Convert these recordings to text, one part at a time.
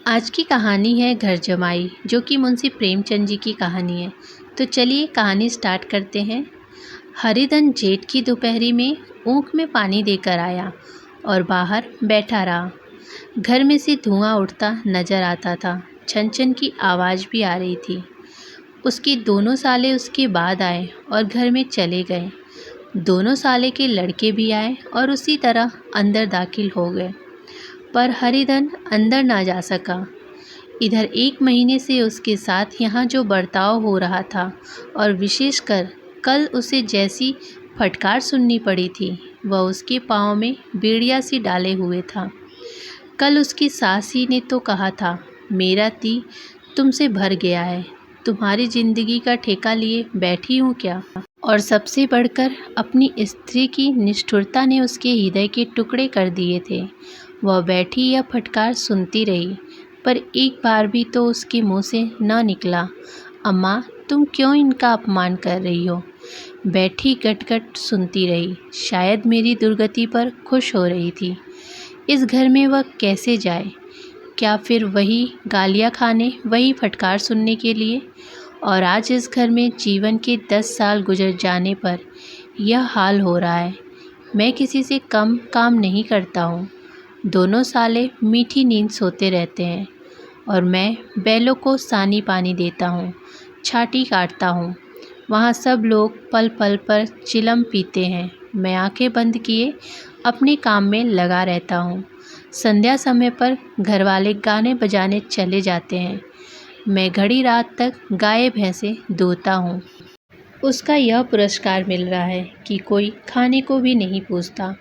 आज की कहानी है घर जमाई, जो कि मुंशी प्रेमचंद जी की कहानी है। तो चलिए कहानी स्टार्ट करते हैं। हरिधन जेठ की दोपहरी में ऊख में पानी देकर आया और बाहर बैठा रहा। घर में से धुआं उठता नजर आता था, छन छन की आवाज़ भी आ रही थी। उसके दोनों साले उसके बाद आए और घर में चले गए। दोनों साले के लड़के भी आए और उसी तरह अंदर दाखिल हो गए, पर हरिधन अंदर ना जा सका। इधर 1 महीने से उसके साथ यहाँ जो बर्ताव हो रहा था, और विशेषकर कल उसे जैसी फटकार सुननी पड़ी थी, वह उसके पाँव में बेड़िया सी डाले हुए था। कल उसकी सास ही ने तो कहा था, मेरा ती तुमसे भर गया है, तुम्हारी जिंदगी का ठेका लिए बैठी हूँ क्या। और सबसे बढ़कर अपनी स्त्री की निष्ठुरता ने उसके हृदय के टुकड़े कर दिए थे। वह बैठी यह फटकार सुनती रही, पर एक बार भी तो उसके मुंह से न निकला, अम्मा तुम क्यों इनका अपमान कर रही हो। बैठी गटगट सुनती रही, शायद मेरी दुर्गति पर खुश हो रही थी। इस घर में वह कैसे जाए, क्या फिर वही गालियाँ खाने, वही फटकार सुनने के लिए। और आज इस घर में जीवन के 10 साल गुजर जाने पर यह हाल हो रहा है। मैं किसी से कम काम नहीं करता हूँ। दोनों साले मीठी नींद सोते रहते हैं और मैं बैलों को सानी पानी देता हूँ, छाटी काटता हूँ। वहाँ सब लोग पल पल पर चिलम पीते हैं। मैं आंखें बंद किए अपने काम में लगा रहता हूँ। संध्या समय पर घरवाले गाने बजाने चले जाते हैं। मैं घड़ी रात तक गाय भैंसे दूहता हूँ। उसका यह पुरस्कार मिल रहा है कि कोई खाने को भी नहीं पूछता,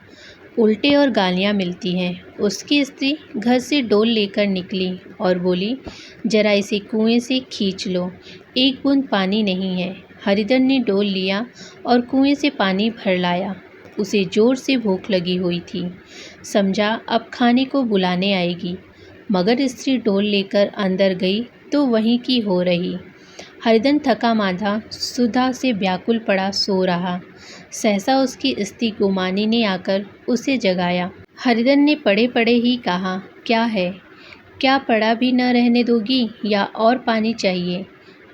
उल्टे और गालियाँ मिलती हैं। उसकी स्त्री घर से डोल लेकर निकली और बोली, जरा इसे कुएं से खींच लो, एक बूंद पानी नहीं है। हरिधन ने डोल लिया और कुएं से पानी भर लाया। उसे जोर से भूख लगी हुई थी, समझा अब खाने को बुलाने आएगी। मगर स्त्री डोल लेकर अंदर गई तो वहीं की हो रही। हरिधन थका मांधा सुधा से व्याकुल पड़ा सो रहा। सहसा उसकी स्त्री गुमानी ने आकर उसे जगाया। हरिधन ने पड़े पड़े ही कहा, क्या है, क्या पड़ा भी न रहने दोगी या और पानी चाहिए।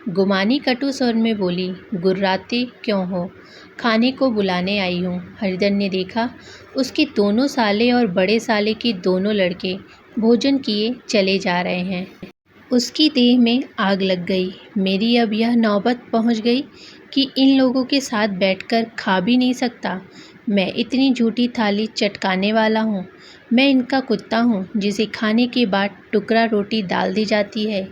गुमानी कटु स्वर में बोली, गुर्राते क्यों हो, खाने को बुलाने आई हूँ। हरिधन ने देखा उसके दोनों साले और बड़े साले के दोनों लड़के भोजन किए चले जा रहे हैं। उसकी देह में आग लग गई। मेरी अब यह नौबत पहुंच गई कि इन लोगों के साथ बैठकर खा भी नहीं सकता। मैं इतनी झूठी थाली चटकाने वाला हूँ। मैं इनका कुत्ता हूँ जिसे खाने के बाद टुकड़ा रोटी डाल दी जाती है।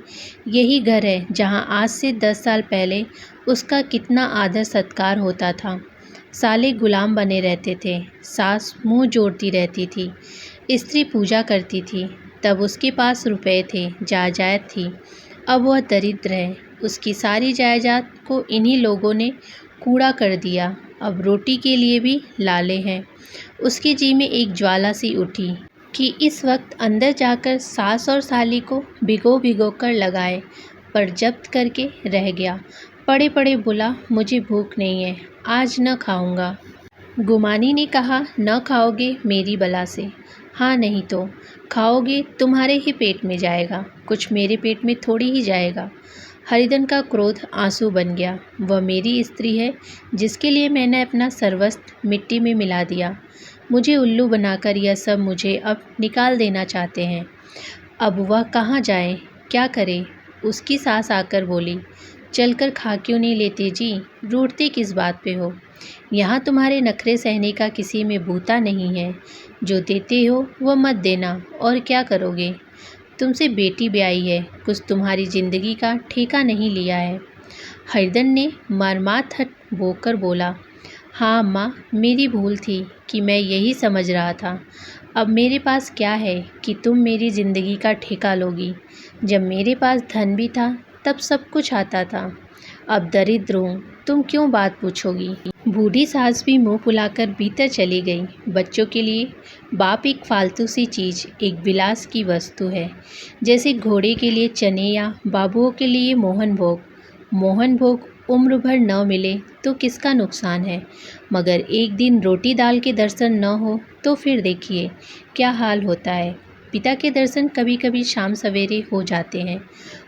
यही घर है जहाँ आज से 10 साल पहले उसका कितना आदर सत्कार होता था। साले गुलाम बने रहते थे, सास मुँह जोड़ती रहती थी, स्त्री पूजा करती थी। तब उसके पास रुपए थे, जायदाद थी। अब वह दरिद्र है। उसकी सारी जायदाद को इन्हीं लोगों ने कूड़ा कर दिया। अब रोटी के लिए भी लाले हैं। उसके जी में एक ज्वाला सी उठी कि इस वक्त अंदर जाकर सास और साली को भिगो भिगो कर लगाए, पर जब्त करके रह गया। पड़े पड़े बोला, मुझे भूख नहीं है, आज न खाऊंगा। गुमानी ने कहा, न खाओगे मेरी बला से। हाँ नहीं तो खाओगे, तुम्हारे ही पेट में जाएगा, कुछ मेरे पेट में थोड़ी ही जाएगा। हरिधन का क्रोध आंसू बन गया। वह मेरी स्त्री है जिसके लिए मैंने अपना सर्वस्व मिट्टी में मिला दिया। मुझे उल्लू बनाकर यह सब मुझे अब निकाल देना चाहते हैं। अब वह कहाँ जाए, क्या करे। उसकी सास आकर बोली, चलकर खा क्यों नहीं लेते जी, रूठते किस बात पे हो। यहाँ तुम्हारे नखरे सहने का किसी में बूता नहीं है। जो देते हो वह मत देना, और क्या करोगे। तुमसे बेटी ब्याई है, कुछ तुम्हारी जिंदगी का ठेका नहीं लिया है। हरिधन ने मर्मात हट बोकर बोला, हाँ अम्मा, मेरी भूल थी कि मैं यही समझ रहा था। अब मेरे पास क्या है कि तुम मेरी ज़िंदगी का ठेका लोगी। जब मेरे पास धन भी था तब सब कुछ आता था। अब दरिद्र हूँ, तुम क्यों बात पूछोगी। बूढ़ी सास भी मुंह फुलाकर भीतर चली गई। बच्चों के लिए बाप एक फालतू सी चीज़, एक विलास की वस्तु है, जैसे घोड़े के लिए चने या बाबुओं के लिए मोहन भोग। मोहन भोग उम्र भर न मिले तो किसका नुकसान है, मगर एक दिन रोटी दाल के दर्शन न हो तो फिर देखिए क्या हाल होता है। पिता के दर्शन कभी कभी शाम सवेरे हो जाते हैं।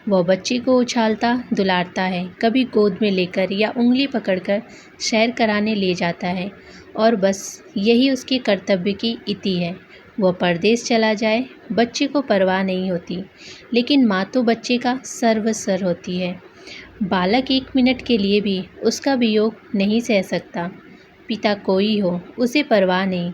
वह बच्चे को उछालता दुलारता है, कभी गोद में लेकर या उंगली पकड़कर सैर कराने ले जाता है, और बस यही उसके कर्तव्य की इति है। वह परदेश चला जाए, बच्चे को परवाह नहीं होती, लेकिन माँ तो बच्चे का सर्वस्व होती है। बालक 1 मिनट के लिए भी उसका वियोग नहीं सह सकता। पिता कोई हो, उसे परवाह नहीं,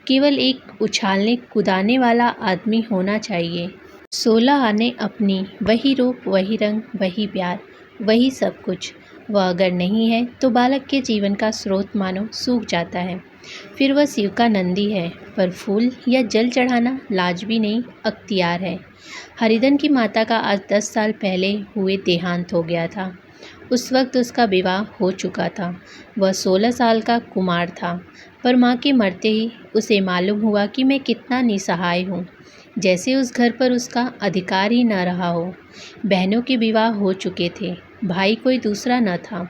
केवल एक उछालने कूदाने वाला आदमी होना चाहिए। 16 आने अपनी, वही रूप, वही रंग, वही प्यार, वही सब कुछ। वह अगर नहीं है तो बालक के जीवन का स्रोत मानो सूख जाता है। फिर वह शिव का नंदी है, पर फूल या जल चढ़ाना लाज भी नहीं, अख्तियार है। हरिधन की माता का आज 10 साल पहले हुए देहांत हो गया था। उस वक्त उसका विवाह हो चुका था। वह 16 साल का कुमार था, पर माँ के मरते ही उसे मालूम हुआ कि मैं कितना निसहाय हूँ, जैसे उस घर पर उसका अधिकार ही न रहा हो। बहनों के विवाह हो चुके थे, भाई कोई दूसरा न था।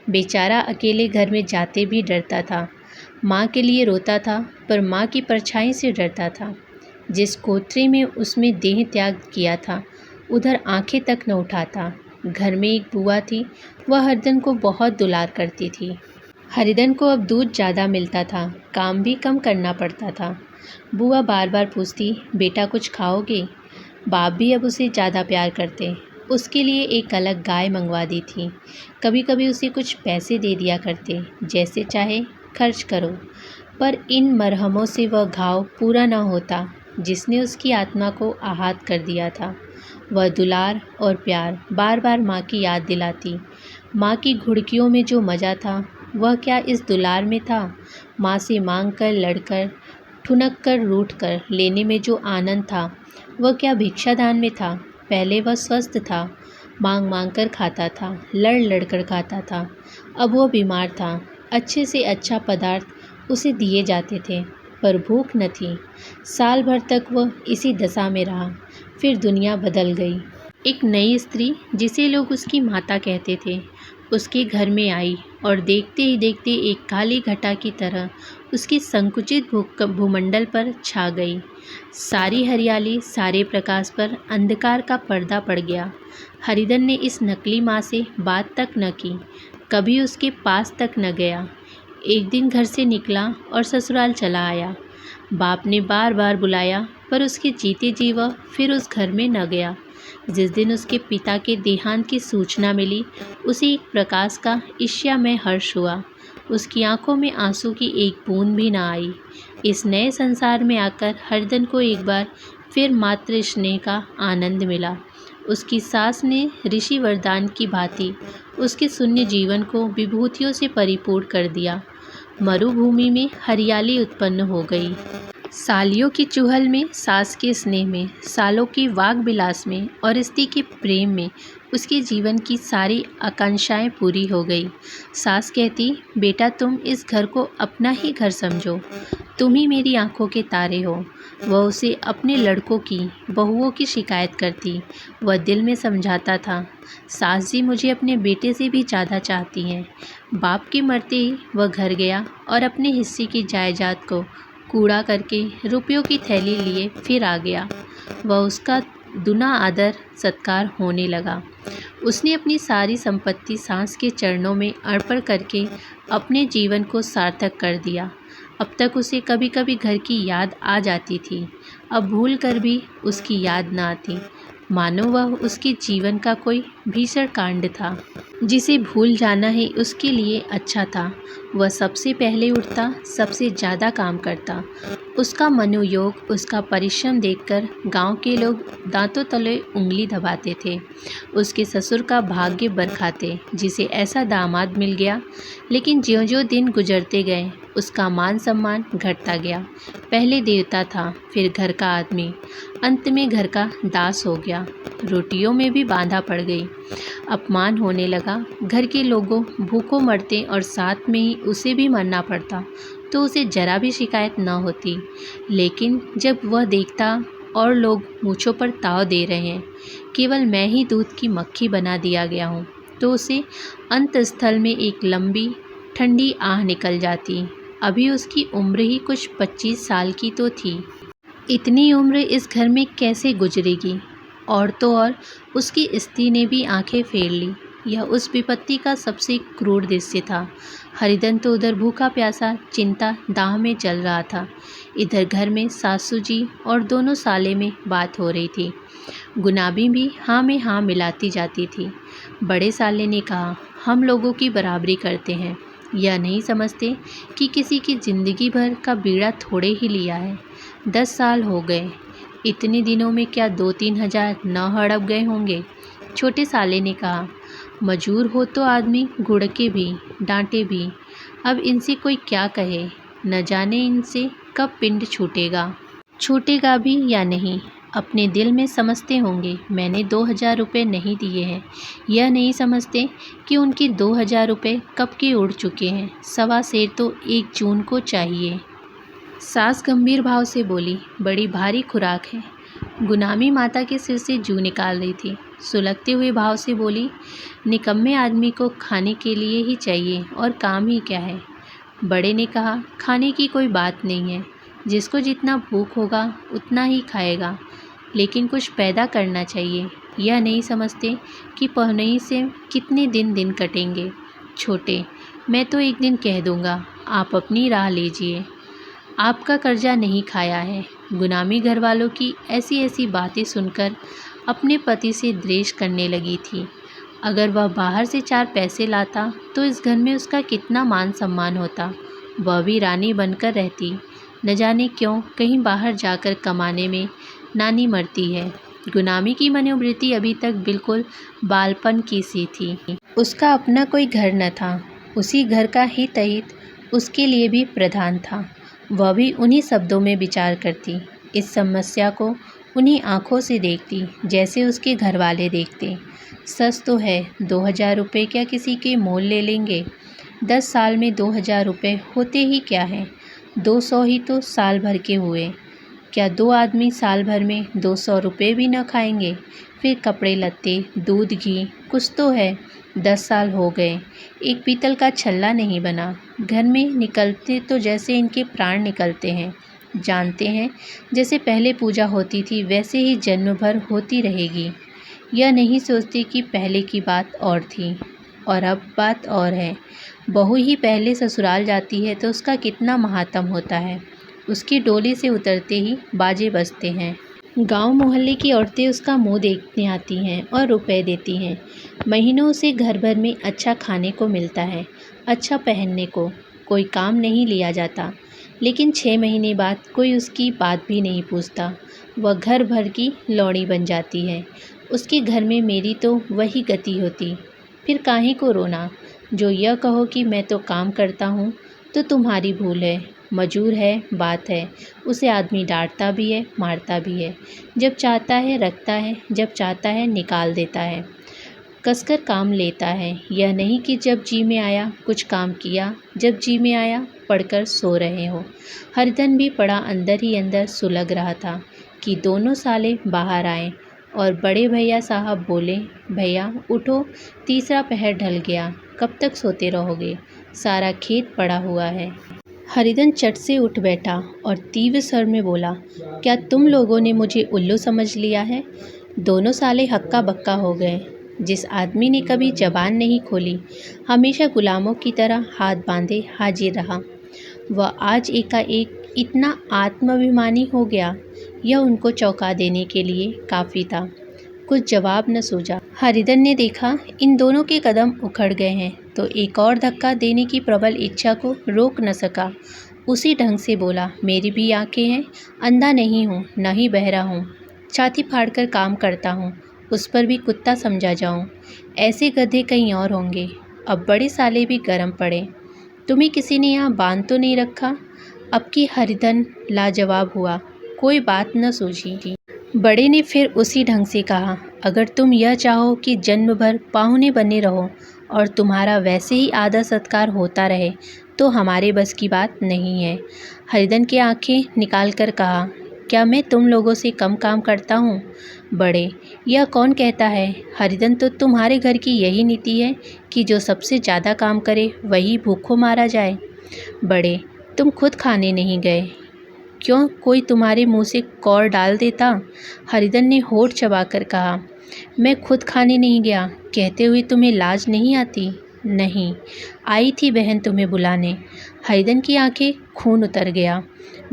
बेचारा अकेले घर में जाते भी डरता था। माँ के लिए रोता था, पर माँ की परछाई से डरता था। जिस कोठरी में उसमें देह त्याग किया था, उधर आंखें तक न उठाता। घर में एक बुआ थी, वह हरिधन को बहुत दुलार करती थी। हरिधन को अब दूध ज़्यादा मिलता था, काम भी कम करना पड़ता था। बुआ बार बार पूछती, बेटा कुछ खाओगे? बाप भी अब उसे ज़्यादा प्यार करते। उसके लिए एक अलग गाय मंगवा दी थी। कभी कभी उसे कुछ पैसे दे दिया करते, जैसे चाहे खर्च करो। पर इन मरहमों से वह घाव पूरा न होता जिसने उसकी आत्मा को आहत कर दिया था। वह दुलार और प्यार बार बार माँ की याद दिलाती। माँ की घुड़कियों में जो मज़ा था, वह क्या इस दुलार में था? माँ से मांग कर, लड़कर, ठुनक कर, रूठ कर लेने में जो आनंद था, वह क्या भिक्षादान में था? पहले वह स्वस्थ था, मांग मांग कर खाता था, लड़ लड़ कर खाता था। अब वह बीमार था, अच्छे से अच्छा पदार्थ उसे दिए जाते थे, पर भूख न थी। साल भर तक वह इसी दशा में रहा। फिर दुनिया बदल गई। एक नई स्त्री, जिसे लोग उसकी माता कहते थे, उसके घर में आई और देखते ही देखते एक काली घटा की तरह उसकी संकुचित भूमंडल पर छा गई। सारी हरियाली, सारे प्रकाश पर अंधकार का पर्दा पड़ गया। हरिधन ने इस नकली माँ से बात तक न की, कभी उसके पास तक न गया। एक दिन घर से निकला और ससुराल चला आया। बाप ने बार बार बुलाया, पर उसके जीते जी वह फिर उस घर में न गया। जिस दिन उसके पिता के देहांत की सूचना मिली, उसे एक प्रकाश का ईर्ष्यामय हर्ष हुआ। उसकी आंखों में आंसू की एक बूंद भी न आई। इस नए संसार में आकर हरिधन को एक बार फिर मातृ स्नेह का आनंद मिला। उसकी सास ने ऋषि वरदान की भांति उसके शून्य जीवन को विभूतियों से परिपूर्ण कर दिया। मरुभूमि में हरियाली उत्पन्न हो गई। सालियों की चुहल में, सास के स्नेह में, सालों की वाग विलास में और स्त्री के प्रेम में उसके जीवन की सारी आकांक्षाएं पूरी हो गई। सास कहती, बेटा तुम इस घर को अपना ही घर समझो, तुम ही मेरी आंखों के तारे हो। वह उसे अपने लड़कों की, बहुओं की शिकायत करती। वह दिल में समझाता था, सास जी मुझे अपने बेटे से भी ज़्यादा चाहती हैं। बाप के मरते ही वह घर गया और अपने हिस्से की जायदाद को कूड़ा करके रुपयों की थैली लिए फिर आ गया। वह उसका दुना आदर सत्कार होने लगा। उसने अपनी सारी संपत्ति सास के चरणों में अर्पण करके अपने जीवन को सार्थक कर दिया। अब तक उसे कभी कभी घर की याद आ जाती थी, अब भूल कर भी उसकी याद न आती, मानो वह उसके जीवन का कोई भीषण कांड था जिसे भूल जाना ही उसके लिए अच्छा था। वह सबसे पहले उठता, सबसे ज़्यादा काम करता। उसका मनोयोग, उसका परिश्रम देखकर गांव के लोग दांतों तले उंगली दबाते थे। उसके ससुर का भाग्य बरखाते, जिसे ऐसा दामाद मिल गया। लेकिन ज्यों-ज्यों दिन गुजरते गए, उसका मान सम्मान घटता गया। पहले देवता था, फिर घर का आदमी, अंत में घर का दास हो गया। रोटियों में भी बाधा पड़ गई। अपमान होने लगा। घर के लोगों भूखों मरते और साथ में ही उसे भी मरना पड़ता तो उसे जरा भी शिकायत न होती। लेकिन जब वह देखता और लोग मूँछों पर ताव दे रहे हैं, केवल मैं ही दूध की मक्खी बना दिया गया हूँ, तो उसे अंत स्थल में एक लंबी ठंडी आह निकल जाती। अभी उसकी उम्र ही कुछ 25 साल की तो थी। इतनी उम्र इस घर में कैसे गुजरेगी। और तो और उसकी स्त्री ने भी आंखें फेर ली। यह उस विपत्ति का सबसे क्रूर दृश्य था। हरिधन तो उधर भूखा प्यासा चिंता दाह में चल रहा था। इधर घर में सासू जी और दोनों साले में बात हो रही थी। गुलाबी भी हाँ में हाँ मिलाती जाती थी। बड़े साले ने कहा, हम लोगों की बराबरी करते हैं, यह नहीं समझते कि किसी की ज़िंदगी भर का बीड़ा थोड़े ही लिया है। 10 साल हो गए, इतने दिनों में क्या 2-3 हज़ार न हड़प गए होंगे। छोटे साले ने कहा, मजूर हो तो आदमी घुड़के भी डांटे भी। अब इनसे कोई क्या कहे, न जाने इनसे कब पिंड छूटेगा भी या नहीं। अपने दिल में समझते होंगे मैंने 2,000 रुपये नहीं दिए हैं। यह नहीं समझते कि उनके 2,000 रुपये कब के उड़ चुके हैं। 1.25 सेर तो 1 जून को चाहिए। सास गंभीर भाव से बोली, बड़ी भारी खुराक है। गुनामी माता के सिर से जूं निकाल रही थी। सुलगते हुए भाव से बोली, निकम्मे आदमी को खाने के लिए ही चाहिए और काम ही क्या है। बड़े ने कहा, खाने की कोई बात नहीं है, जिसको जितना भूख होगा उतना ही खाएगा, लेकिन कुछ पैदा करना चाहिए। यह नहीं समझते कि पहनई से कितने दिन कटेंगे। छोटे, मैं तो एक दिन कह दूंगा, आप अपनी राह लीजिए, आपका कर्जा नहीं खाया है। गुलामी घर वालों की ऐसी ऐसी बातें सुनकर अपने पति से द्वेष करने लगी थी। अगर वह बाहर से 4 पैसे लाता तो इस घर में उसका कितना मान सम्मान होता। वह भी रानी बनकर रहती। न जाने क्यों कहीं बाहर जाकर कमाने में नानी मरती है। गुलामी की मनोवृत्ति अभी तक बिल्कुल बालपन की सी थी। उसका अपना कोई घर न था। उसी घर का हित अहित उसके लिए भी प्रधान था। वह भी उन्हीं शब्दों में विचार करती, इस समस्या को उन्हीं आँखों से देखती जैसे उसके घर वाले देखते। सच तो है, 2,000 रुपये क्या किसी के मोल ले लेंगे। 10 साल में 2,000 रुपये होते ही क्या हैं। 200 ही तो साल भर के हुए। क्या 2 आदमी साल भर में 200 रुपये भी न खाएंगे। फिर कपड़े लत्ते, दूध घी कुछ तो है। 10 साल हो गए, एक पीतल का छल्ला नहीं बना। घर में निकलते तो जैसे इनके प्राण निकलते हैं। जानते हैं जैसे पहले पूजा होती थी वैसे ही जन्म भर होती रहेगी। यह नहीं सोचते कि पहले की बात और थी और अब बात और है। बहू ही पहले ससुराल जाती है तो उसका कितना महात्म होता है। उसकी डोली से उतरते ही बाजे बजते हैं। गांव मोहल्ले की औरतें उसका मुंह देखने आती हैं और रुपए देती हैं। महीनों से घर भर में अच्छा खाने को मिलता है, अच्छा पहनने को। कोई काम नहीं लिया जाता, लेकिन 6 महीने बाद कोई उसकी बात भी नहीं पूछता। वह घर भर की लौड़ी बन जाती है। उसके घर में मेरी तो वही गति होती। फिर काहे को रोना। जो यह कहो कि मैं तो काम करता हूँ तो तुम्हारी भूल है। मजूर है, बात है, उसे आदमी डांटता भी है, मारता भी है। जब चाहता है रखता है, जब चाहता है निकाल देता है, कसकर काम लेता है। यह नहीं कि जब जी में आया कुछ काम किया, जब जी में आया पढ़कर सो रहे हो। हरिधन भी पड़ा अंदर ही अंदर सुलग रहा था कि दोनों साले बाहर आए और बड़े भैया साहब बोले, भैया उठो, तीसरा पहर ढल गया, कब तक सोते रहोगे, सारा खेत पड़ा हुआ है। हरिधन चट से उठ बैठा और तीव्र स्वर में बोला, क्या तुम लोगों ने मुझे उल्लू समझ लिया है। दोनों साले हक्का बक्का हो गए। जिस आदमी ने कभी जबान नहीं खोली, हमेशा गुलामों की तरह हाथ बांधे हाजिर रहा, वह आज एकाएक इतना आत्माभिमानी हो गया, यह उनको चौंका देने के लिए काफ़ी था। कुछ जवाब न सूझा। हरिधन ने देखा इन दोनों के कदम उखड़ गए हैं तो एक और धक्का देने की प्रबल इच्छा को रोक न सका। उसी ढंग से बोला, मेरी भी आंखें हैं, अंधा नहीं हूँ न ही बहरा हूँ, छाती फाड़कर काम करता हूँ, उस पर भी कुत्ता समझा जाऊँ। ऐसे गधे कहीं और होंगे। अब बड़े साले भी गर्म पड़े। तुम्हें किसी ने यहाँ बांध तो नहीं रखा। अब की हरिधन लाजवाब हुआ, कोई बात न सूझी। बड़े ने फिर उसी ढंग से कहा, अगर तुम यह चाहो कि जन्म भर पाहुने बने रहो और तुम्हारा वैसे ही आदर सत्कार होता रहे तो हमारे बस की बात नहीं है। हरिधन की आंखें निकाल कर कहा, क्या मैं तुम लोगों से कम काम करता हूँ। बड़े, यह कौन कहता है। हरिधन, तो तुम्हारे घर की यही नीति है कि जो सबसे ज़्यादा काम करे वही भूखों मारा जाए। बड़े, तुम खुद खाने नहीं गए, क्यों कोई तुम्हारे मुंह से कौर डाल देता? हरिधन ने होठ चबाकर कहा। मैं खुद खाने नहीं गया, कहते हुए तुम्हें लाज नहीं आती? नहीं, आई थी बहन तुम्हें बुलाने। हरिधन की आंखें खून उतर गया,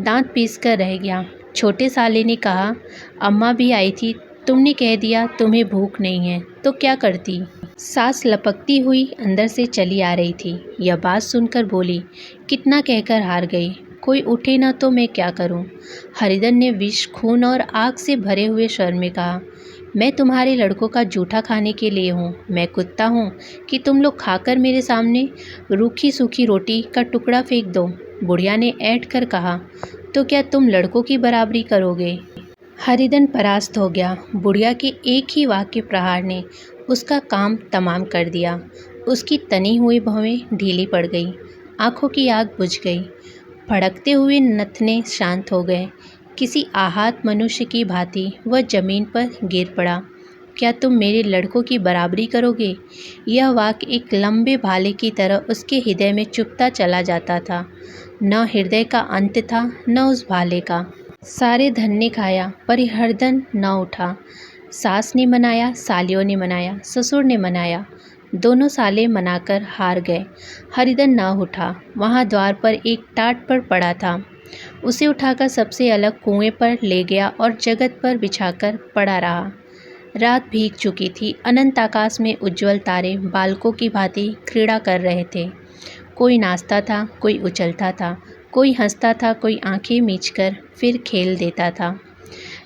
दांत पीस कर रह गया। छोटे साले ने कहा, अम्मा भी आई थी, तुमने कह दिया तुम्हें भूख नहीं है, तो क्या करती? सास लपकती हुई अंदर से चली आ रही थी। यह बात सुनकर बोली, कितना कहकर हार गई, कोई उठे ना तो मैं क्या करूं? हरिधन ने विष, खून और आग से भरे हुए स्वर में कहा, मैं तुम्हारे लड़कों का जूठा खाने के लिए हूँ। मैं कुत्ता हूँ कि तुम लोग खाकर मेरे सामने रूखी सूखी रोटी का टुकड़ा फेंक दो? बुढ़िया ने ऐंठ कर कहा, तो क्या तुम लड़कों की बराबरी करोगे? हरिधन परास्त हो गया। बुढ़िया के एक ही वाक्य प्रहार ने उसका काम तमाम कर दिया। उसकी तनी हुई भौहें ढीली पड़ गई, आंखों की आग बुझ गई, भड़कते हुए नथने शांत हो गए। किसी आहत मनुष्य की भांति वह जमीन पर गिर पड़ा। क्या तुम मेरे लड़कों की बराबरी करोगे? यह वाक्य एक लंबे भाले की तरह उसके हृदय में चुभता चला जाता था। न हृदय का अंत था, न उस भाले का। सारे धन ने खाया, पर हरिधन न उठा। सास ने मनाया, सालियों ने मनाया, ससुर ने मनाया, दोनों साले मनाकर हार गए। हरिधन न उठा। वहाँ द्वार पर एक टाट पर पड़ा था। उसे उठाकर सबसे अलग कुएं पर ले गया और जगत पर बिछाकर पड़ा रहा। रात भीग चुकी थी। अनंत आकाश में उज्ज्वल तारे बालकों की भांति क्रीड़ा कर रहे थे। कोई नाचता था, कोई उछलता था, कोई हंसता था, कोई आंखें मीचकर फिर खेल देता था।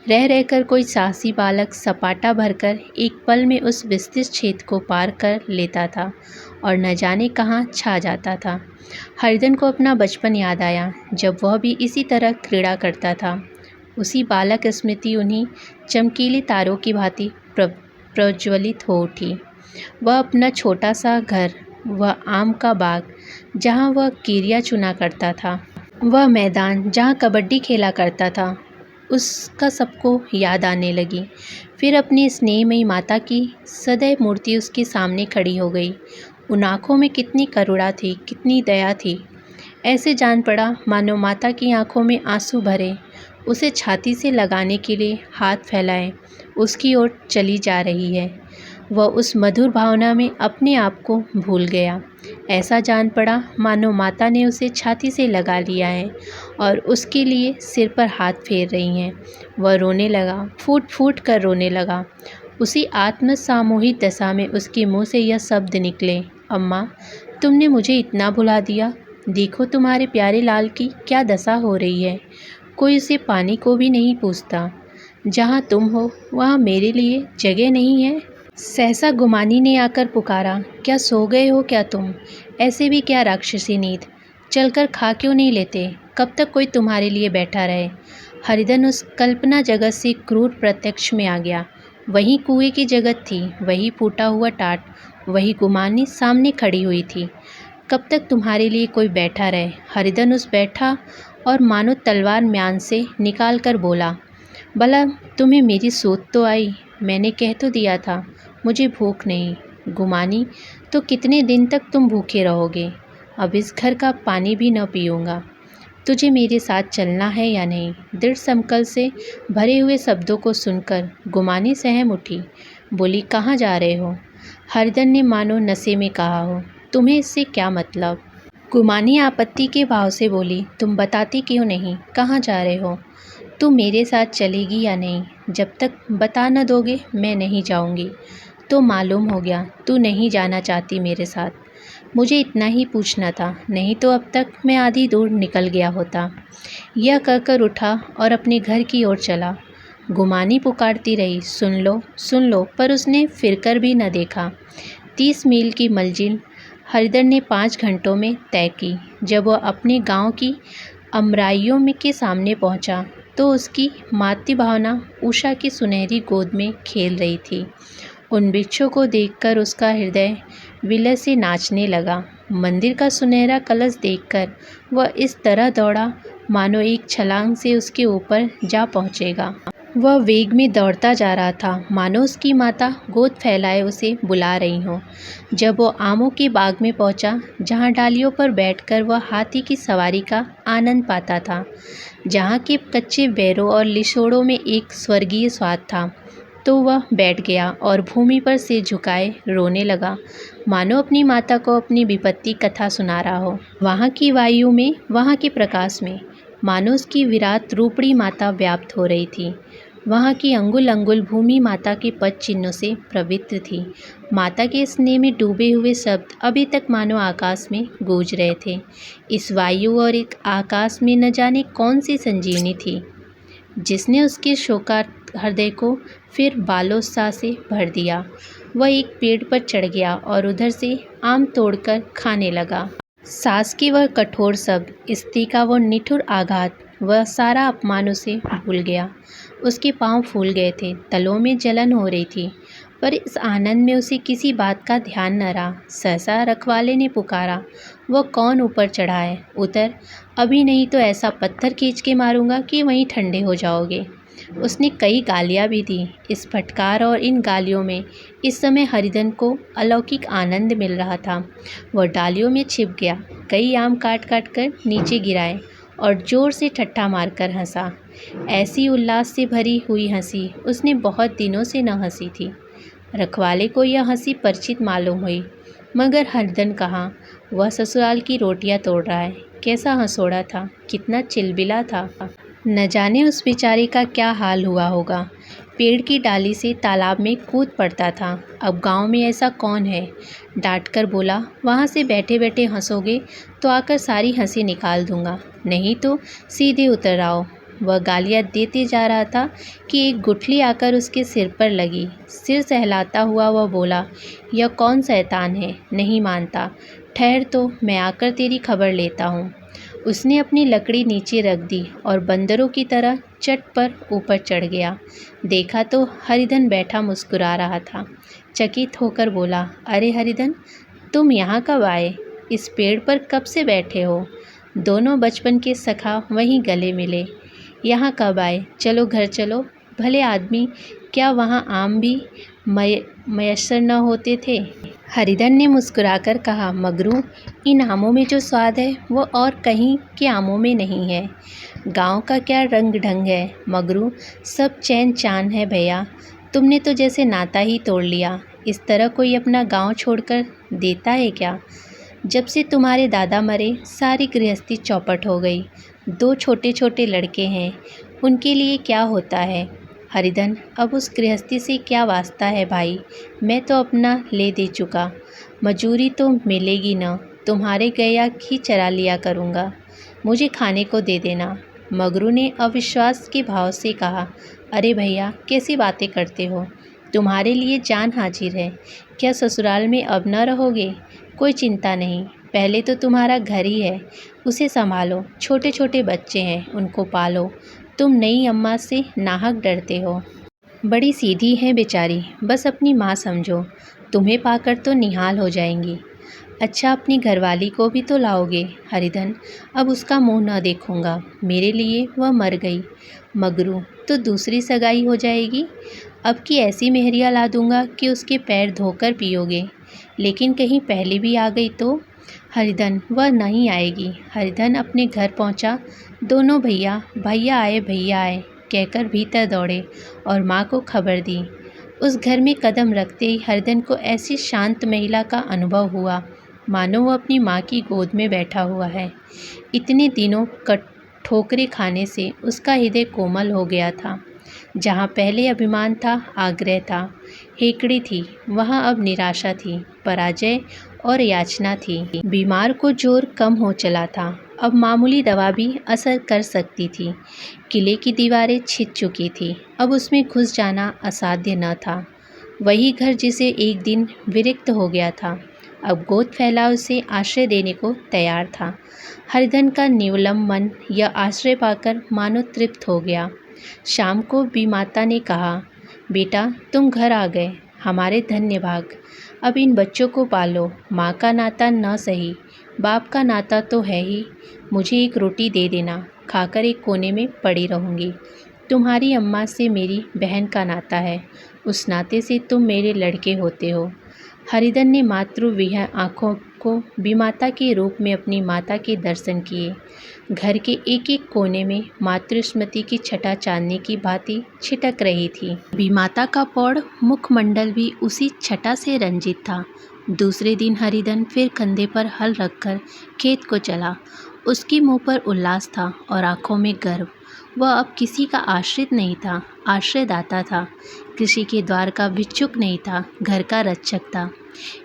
रह रहकर कोई साहसी बालक सपाटा भरकर एक पल में उस विस्तृत क्षेत्र को पार कर लेता था और न जाने कहाँ छा जाता था। हरिधन को अपना बचपन याद आया, जब वह भी इसी तरह क्रीड़ा करता था। उसी बालक स्मृति उन्हीं चमकीले तारों की भांति प्रज्वलित हो उठी। वह अपना छोटा सा घर, वह आम का बाग जहाँ वह कीरिया चुना करता था, वह मैदान जहाँ कबड्डी खेला करता था, उसका सबको याद आने लगी। फिर अपनी स्नेहमयी माता की सदैव मूर्ति उसके सामने खड़ी हो गई। उन आँखों में कितनी करुणा थी, कितनी दया थी। ऐसे जान पड़ा मानो माता की आंखों में आंसू भरे, उसे छाती से लगाने के लिए हाथ फैलाए उसकी ओर चली जा रही है। वह उस मधुर भावना में अपने आप को भूल गया। ऐसा जान पड़ा मानो माता ने उसे छाती से लगा लिया है और उसके लिए सिर पर हाथ फेर रही हैं। वह रोने लगा, फूट फूट कर रोने लगा। उसी आत्म सामूहिक दशा में उसके मुंह से यह शब्द निकले, अम्मा, तुमने मुझे इतना भुला दिया। देखो तुम्हारे प्यारे लाल की क्या दशा हो रही है। कोई उसे पानी को भी नहीं पूछता। जहाँ तुम हो वहाँ मेरे लिए जगह नहीं है। सहसा गुमानी ने आकर पुकारा, क्या सो गए हो क्या तुम? ऐसे भी क्या राक्षसी नींद? चलकर खा क्यों नहीं लेते? कब तक कोई तुम्हारे लिए बैठा रहे? हरिधन उस कल्पना जगत से क्रूर प्रत्यक्ष में आ गया। वही कुएं की जगत थी, वही फूटा हुआ टाट, वही गुमानी सामने खड़ी हुई थी। कब तक तुम्हारे लिए कोई बैठा रहे? हरिधन उस बैठा और मानो तलवार म्यान से निकाल कर बोला, भला तुम्हें मेरी सूध तो आई? मैंने कह तो दिया था मुझे भूख नहीं। गुमानी, तो कितने दिन तक तुम भूखे रहोगे? अब इस घर का पानी भी न पीऊँगा। तुझे मेरे साथ चलना है या नहीं? दृढ़ संकल्प से भरे हुए शब्दों को सुनकर गुमानी सहम उठी। बोली, कहाँ जा रहे हो? हरिधन ने मानो नशे में कहा हो, तुम्हें इससे क्या मतलब? गुमानी आपत्ति के भाव से बोली, तुम बताती क्यों नहीं? कहाँ जा रहे हो? तू मेरे साथ चलेगी या नहीं? जब तक बता न दोगे मैं नहीं जाऊंगी। तो मालूम हो गया तू नहीं जाना चाहती मेरे साथ। मुझे इतना ही पूछना था, नहीं तो अब तक मैं आधी दूर निकल गया होता। यह कहकर उठा और अपने घर की ओर चला। गुमानी पुकारती रही, सुन लो, पर उसने फिरकर भी न देखा। 30 मील की मंजिल हरिधन ने 5 घंटों में तय की। जब वह अपने गांव की अमराइयों में के सामने पहुंचा तो उसकी मातृभावना उषा की सुनहरी गोद में खेल रही थी। उन वृक्षों को देखकर उसका हृदय विलय से नाचने लगा। मंदिर का सुनहरा कलश देखकर वह इस तरह दौड़ा मानो एक छलांग से उसके ऊपर जा पहुंचेगा। वह वेग में दौड़ता जा रहा था, मानो उसकी माता गोद फैलाए उसे बुला रही हो। जब वो आमों के बाग में पहुंचा, जहां डालियों पर बैठकर वह हाथी की सवारी का आनंद पाता था, जहां के कच्चे बेरों और लिशोड़ों में एक स्वर्गीय स्वाद था, तो वह बैठ गया और भूमि पर सिर झुकाए रोने लगा, मानो अपनी माता को अपनी विपत्ति कथा सुना रहा हो। वहाँ की वायु में, वहाँ के प्रकाश में, मानो उसकी विराट रूपड़ी माता व्याप्त हो रही थी। वहाँ की अंगुल अंगुल भूमि माता के पद चिन्हों से पवित्र थी। माता के स्नेह में डूबे हुए शब्द अभी तक मानो आकाश में गूंज रहे थे। इस वायु और एक आकाश में न जाने कौन सी संजीवनी थी, जिसने उसके शोकार्त हृदय को फिर बालोत्साह से भर दिया। वह एक पेड़ पर चढ़ गया और उधर से आम तोड़कर खाने लगा। सास की वह कठोर शब्द, स्त्री का वो निठुर आघात, वह सारा अपमान उसे भूल गया। उसके पांव फूल गए थे, तलों में जलन हो रही थी, पर इस आनंद में उसे किसी बात का ध्यान न रहा। सहसा रखवाले ने पुकारा, वह कौन ऊपर चढ़ा है? उतर, अभी नहीं तो ऐसा पत्थर खींच के मारूंगा कि वहीं ठंडे हो जाओगे। उसने कई गालियाँ भी दी। इस फटकार और इन गालियों में इस समय हरिधन को अलौकिक आनंद मिल रहा था। वह डालियों में छिप गया, कई आम काट काट कर नीचे गिराए और जोर से ठट्ठा मारकर हंसा। ऐसी उल्लास से भरी हुई हंसी उसने बहुत दिनों से न हंसी थी। रखवाले को यह हंसी परिचित मालूम हुई, मगर हरिधन कहाँ, वह ससुराल की रोटियां तोड़ रहा है। कैसा हंसोड़ा था, कितना चिलबिला था। न जाने उस बेचारे का क्या हाल हुआ होगा। पेड़ की डाली से तालाब में कूद पड़ता था। अब गांव में ऐसा कौन है? डांट कर बोला, वहाँ से बैठे बैठे हंसोगे तो आकर सारी हंसी निकाल दूंगा, नहीं तो सीधे उतर आओ। वह गालियाँ देते जा रहा था कि एक गुठली आकर उसके सिर पर लगी। सिर सहलाता हुआ वह बोला, यह कौन शैतान है? नहीं मानता? ठहर तो मैं आकर तेरी खबर लेता हूँ। उसने अपनी लकड़ी नीचे रख दी और बंदरों की तरह चट पर ऊपर चढ़ गया। देखा तो हरिधन बैठा मुस्कुरा रहा था। चकित होकर बोला, अरे हरिधन, तुम यहाँ कब आए? इस पेड़ पर कब से बैठे हो? दोनों बचपन के सखा वहीं गले मिले। यहाँ कब आए? चलो घर चलो। भले आदमी, क्या वहाँ आम भी मयस्सर न होते थे? हरिधन ने मुस्कुराकर कहा, मगरू, इन आमों में जो स्वाद है वो और कहीं के आमों में नहीं है। गांव का क्या रंग ढंग है मगरू, सब चैन चान है भैया। तुमने तो जैसे नाता ही तोड़ लिया। इस तरह कोई अपना गांव छोड़कर देता है क्या? जब से तुम्हारे दादा मरे, सारी गृहस्थी चौपट हो गई। 2 छोटे छोटे लड़के हैं, उनके लिए क्या होता है? हरिधन, अब उस गृहस्थी से क्या वास्ता है भाई? मैं तो अपना ले दे चुका। मजूरी तो मिलेगी न, तुम्हारे गैया ही चरा लिया करूँगा। मुझे खाने को दे देना। मगरू ने अविश्वास के भाव से कहा, अरे भैया, कैसी बातें करते हो? तुम्हारे लिए जान हाजिर है। क्या ससुराल में अब न रहोगे? कोई चिंता नहीं, पहले तो तुम्हारा घर ही है, उसे संभालो। छोटे छोटे बच्चे हैं, उनको पालो। तुम नई अम्मा से नाहक डरते हो। बड़ी सीधी है बेचारी, बस अपनी माँ समझो। तुम्हें पाकर तो निहाल हो जाएंगी। अच्छा, अपनी घरवाली को भी तो लाओगे हरिधन, अब उसका मुंह न देखूंगा। मेरे लिए वह मर गई। मगरू, तो दूसरी सगाई हो जाएगी। अब की ऐसी मेहरिया ला दूंगा कि उसके पैर धोकर पियोगे। लेकिन कहीं पहले भी आ गई तो? हरिधन, वह नहीं आएगी। हरिधन अपने घर पहुंचा। दोनों भैया भैया आए कहकर भीतर दौड़े और माँ को खबर दी। उस घर में कदम रखते ही हरिधन को ऐसी शांत महिला का अनुभव हुआ, मानो वो अपनी माँ की गोद में बैठा हुआ है। इतने दिनों ठोकरे खाने से उसका हृदय कोमल हो गया था। जहाँ पहले अभिमान था, आग्रह था, हेकड़ी थी, वहाँ अब निराशा थी, पराजय और याचना थी। बीमार को जोर कम हो चला था, अब मामूली दवा भी असर कर सकती थी। किले की दीवारें छिद चुकी थी, अब उसमें घुस जाना असाध्य न था। वही घर जिसे एक दिन विरक्त हो गया था, अब गोद फैला उसे आश्रय देने को तैयार था। हरिधन का निवलम मन यह आश्रय पाकर मानो तृप्त हो गया। शाम को भी माता ने कहा, बेटा तुम घर आ गए, हमारे धन्य भाग। अब इन बच्चों को पालो। माँ का नाता न सही, बाप का नाता तो है ही। मुझे एक रोटी दे देना, खाकर एक कोने में पड़ी रहूँगी। तुम्हारी अम्मा से मेरी बहन का नाता है, उस नाते से तुम मेरे लड़के होते हो। हरिधन ने मातृविह्वल आँखों को विमाता के रूप में अपनी माता के दर्शन किए। घर के एक एक कोने में मातृ स्मृति की छटा चांदनी की भांति छिटक रही थी। विमाता का प्रौढ़ मुखमंडल भी उसी छटा से रंजित था। दूसरे दिन हरिधन फिर कंधे पर हल रखकर खेत को चला। उसके मुंह पर उल्लास था और आंखों में गर्व। वह अब किसी का आश्रित नहीं था, आश्रयदाता था। कृषि के द्वार का भिक्षुक नहीं था, घर का रक्षक था।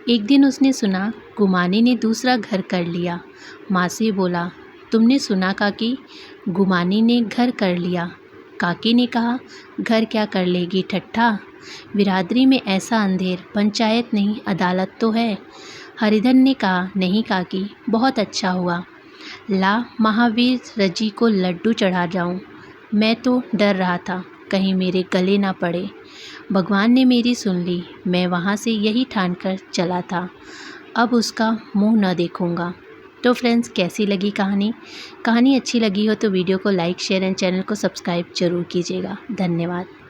एक दिन उसने सुना गुमानी ने दूसरा घर कर लिया। माँ से बोला, तुमने सुना काकी, गुमानी ने घर कर लिया। काकी ने कहा, घर क्या कर लेगी ठट्ठा, बिरादरी में ऐसा अंधेर, पंचायत नहीं अदालत तो है। हरिधन ने कहा, नहीं काकी, बहुत अच्छा हुआ। ला महावीर रजी को लड्डू चढ़ा जाऊं। मैं तो डर रहा था कहीं मेरे गले ना पड़े। भगवान ने मेरी सुन ली। मैं वहाँ से यही ठान कर चला था, अब उसका मुंह न देखूंगा। तो फ्रेंड्स, कैसी लगी कहानी अच्छी लगी हो तो वीडियो को लाइक शेयर एंड चैनल को सब्सक्राइब जरूर कीजिएगा। धन्यवाद।